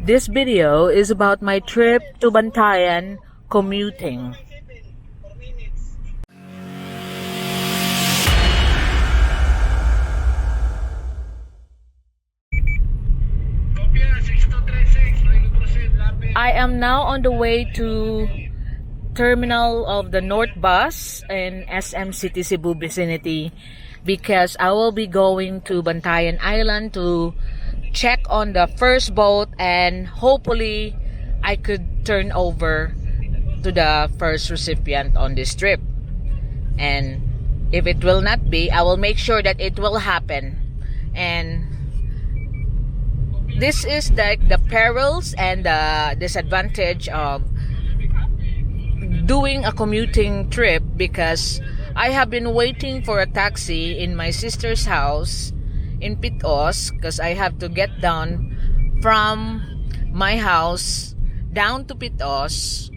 This video is about my trip to Bantayan commuting. I am now on the way to terminal of the North Bus in SM City Cebu vicinity because I will be going to Bantayan Island to check on the first boat, and hopefully I could turn over to the first recipient on this trip. And if it will not be, I will make sure that it will happen. And this is like the perils and the disadvantage of doing a commuting trip, because I have been waiting for a taxi in my sister's house in Pitos, because I have to get down from my house down to Pitos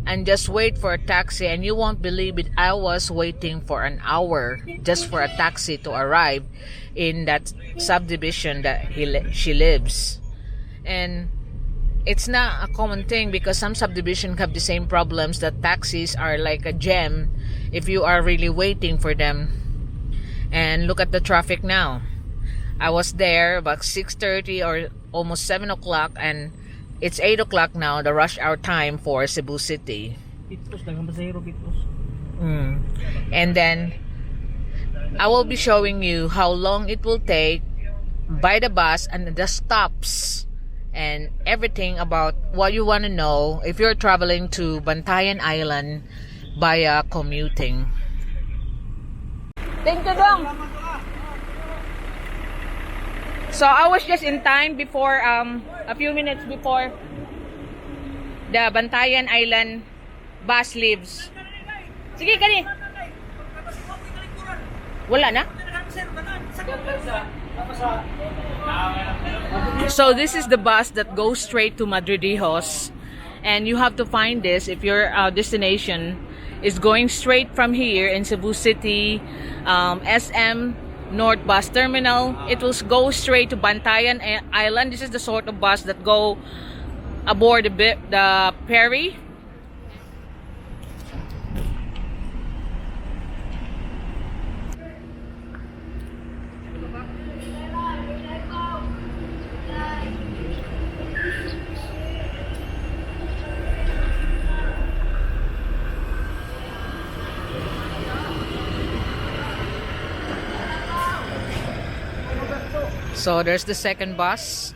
and just wait for a taxi. And you won't believe it, I was waiting for an hour just for a taxi to arrive in that subdivision that she lives. And it's not a common thing, because some subdivisions have the same problems, that taxis are like a gem if you are really waiting for them. And look at the traffic now. I was there about 6:30 or almost 7 o'clock, and it's 8 o'clock now, the rush hour time for Cebu City. And then I will be showing you how long it will take by the bus and the stops and everything about what you want to know if you're traveling to Bantayan Island via commuting. Thank you, Dong. So I was just in time before, a few minutes before the Bantayan Island bus leaves. Sige, kani. Wala na? So this is the bus that goes straight to Madridejos, and you have to find this if your destination is going straight from here in Cebu City, SM North Bus Terminal. It will go straight to Bantayan Island. This is the sort of bus that go aboard the ferry. So there's the second bus.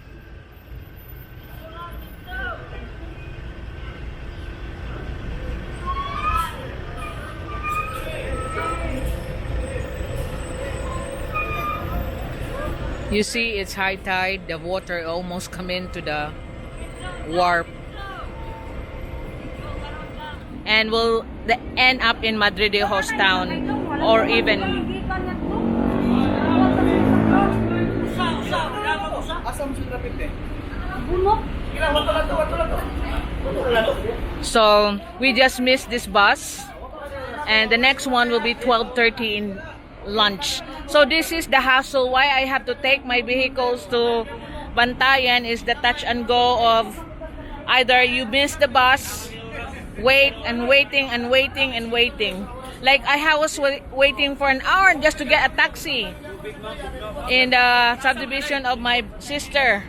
You see, it's high tide. The water almost come into the warp. And we'll end up in Madridejos town, or even so we just missed this bus, and the next one will be 12:30 in lunch. So this is the hassle why I have to take my vehicles to Bantayan, is the touch and go of either you miss the bus, wait and waiting and waiting and waiting. Like I was waiting for an hour just to get a taxi in the subdivision of my sister.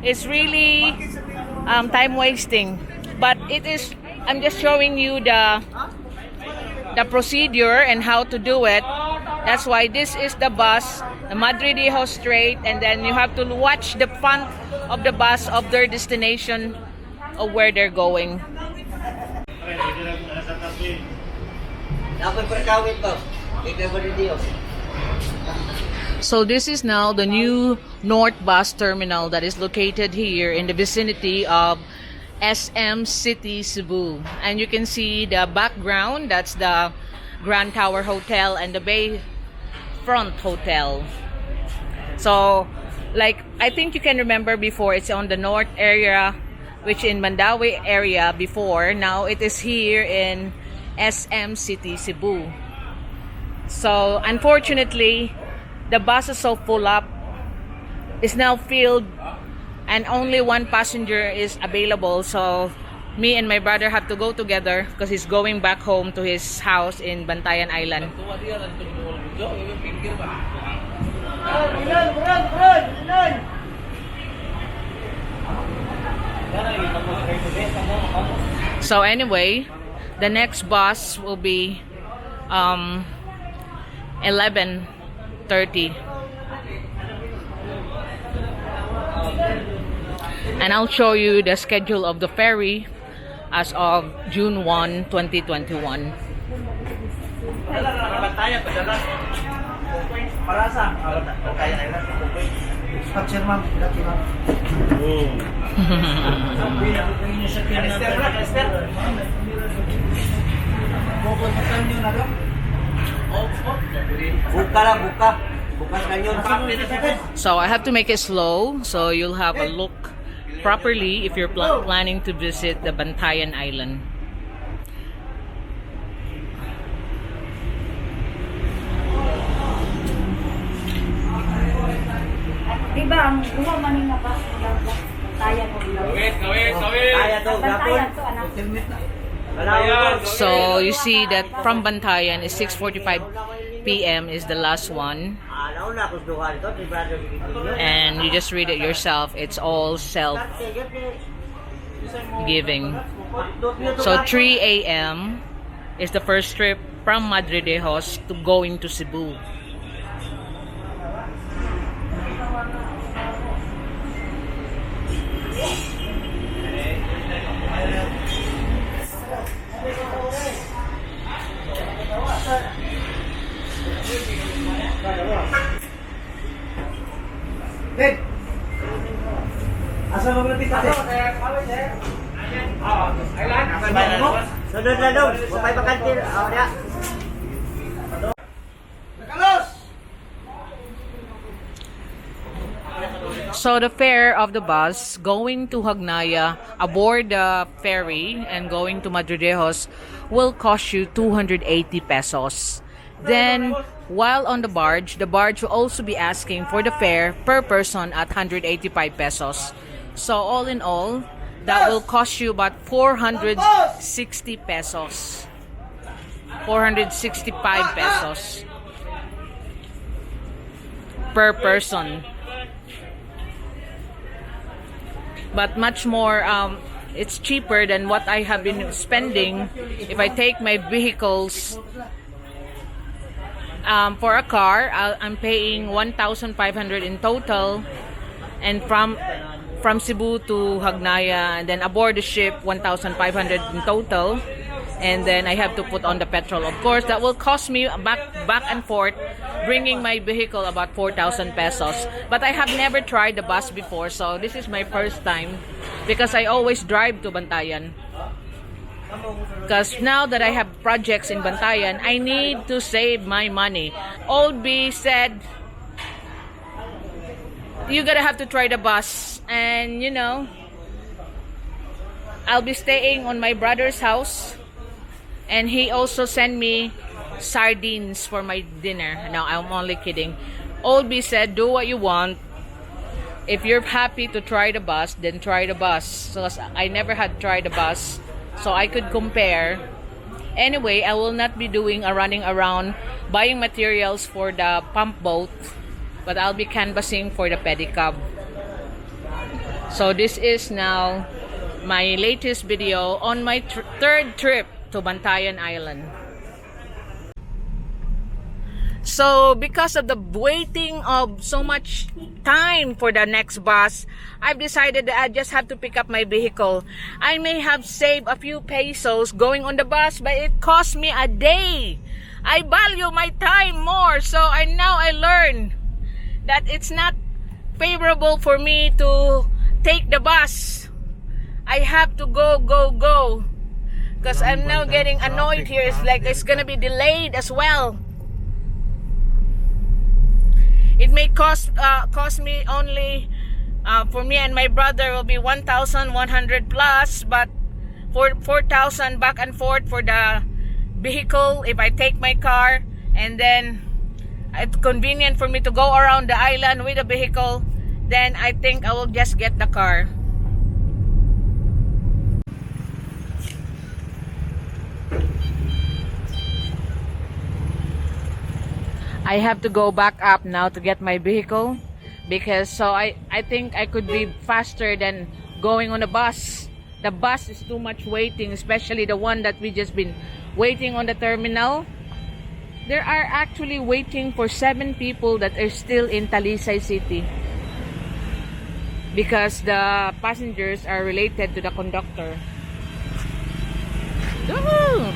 It's really time wasting, but it is. I'm just showing you the procedure and how to do it. That's why this is the bus, the Madridejos straight, and then you have to watch the front of the bus of their destination of where they're going. So this is now the new North Bus Terminal that is located here in the vicinity of SM City Cebu. And you can see the background, that's the Grand Tower Hotel and the Bayfront Hotel. So like I think you can remember before, it's on the north area, which in Mandawi area before. Now it is here in SM City Cebu. So unfortunately, the bus is so full up. It's now filled and only one passenger is available, so me and my brother have to go together because he's going back home to his house in Bantayan Island. So anyway, the next bus will be 11:30. And I'll show you the schedule of the ferry as of June 1, 2021. So I have to make it slow so you'll have a look properly if you're planning to visit the Bantayan Island. Diba, ang buha maning nabas Bantayan mo. So you see that from Bantayan is 6:45 p.m. is the last one, and you just read it yourself. It's all self-giving. So 3 a.m. is the first trip from Madridejos to going to Cebu. Ded, asa mo malapit natin? Sunod na doon, mapay bakantin. So the fare of the bus going to Hagnaya aboard the ferry and going to Madridejos will cost you 280 pesos. Then while on the barge will also be asking for the fare per person at 185 pesos. So all in all, that will cost you about 460 pesos. 465 pesos per person. But much more, it's cheaper than what I have been spending if I take my vehicles. For a car, I'm paying 1,500 in total, and from Cebu to Hagnaya, and then aboard the ship 1,500 in total, and then I have to put on the petrol. Of course, that will cost me back and forth, bringing my vehicle about 4,000 pesos. But I have never tried the bus before, so this is my first time because I always drive to Bantayan. Because now that I have projects in Bantayan, I need to save my money. Old B said, you gotta have to try the bus. And you know, I'll be staying on my brother's house. And he also sent me sardines for my dinner. No, I'm only kidding. Old B said, do what you want. If you're happy to try the bus, then try the bus. So I never had tried the bus, so I could compare. Anyway, I will not be doing a running around buying materials for the pump boat, but I'll be canvassing for the pedicab. So this is now my latest video on my third trip to Bantayan Island. So because of the waiting of so much time for the next bus, I've decided that I just have to pick up my vehicle. I may have saved a few pesos going on the bus, but it cost me a day. I value my time more, so now I learn that it's not favorable for me to take the bus. I have to go. Because I'm now getting annoyed here. It's like it's gonna be delayed as well. It may cost me only, for me and my brother will be 1,100 plus, but for 4,000 back and forth for the vehicle if I take my car, and then it's convenient for me to go around the island with a vehicle. then I think I will just get the car. I have to go back up now to get my vehicle because I think I could be faster than going on a bus. The bus is too much waiting, especially the one that we just been waiting on the terminal. There are actually waiting for 7 people that are still in Talisay City because the passengers are related to the conductor. Woohoo!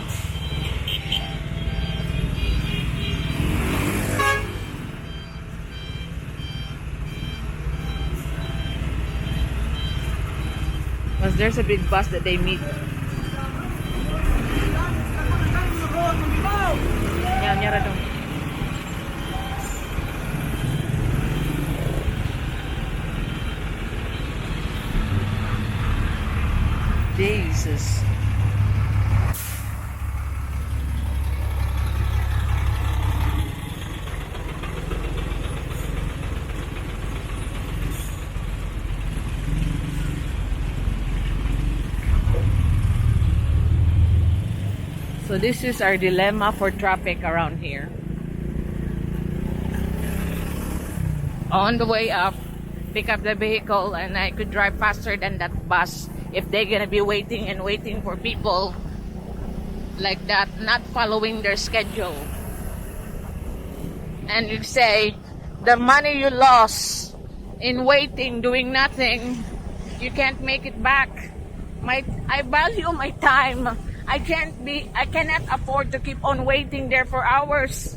Because there's a big bus that they meet. Yan, nyara dong. Jesus. So this is our dilemma for traffic around here. On the way up, pick up the vehicle and I could drive faster than that bus if they're gonna be waiting and waiting for people like that, not following their schedule. And you say, the money you lost in waiting, doing nothing, you can't make it back. I value my time. I cannot afford to keep on waiting there for hours.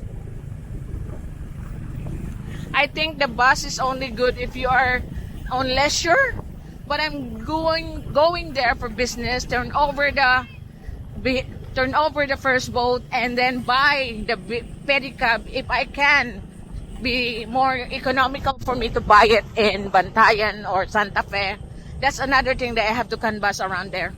I think the bus is only good if you are on leisure, but I'm going there for business, turn over the first boat and then buy the pedicab if I can. Be more economical for me to buy it in Bantayan or Santa Fe. That's another thing that I have to canvas around there.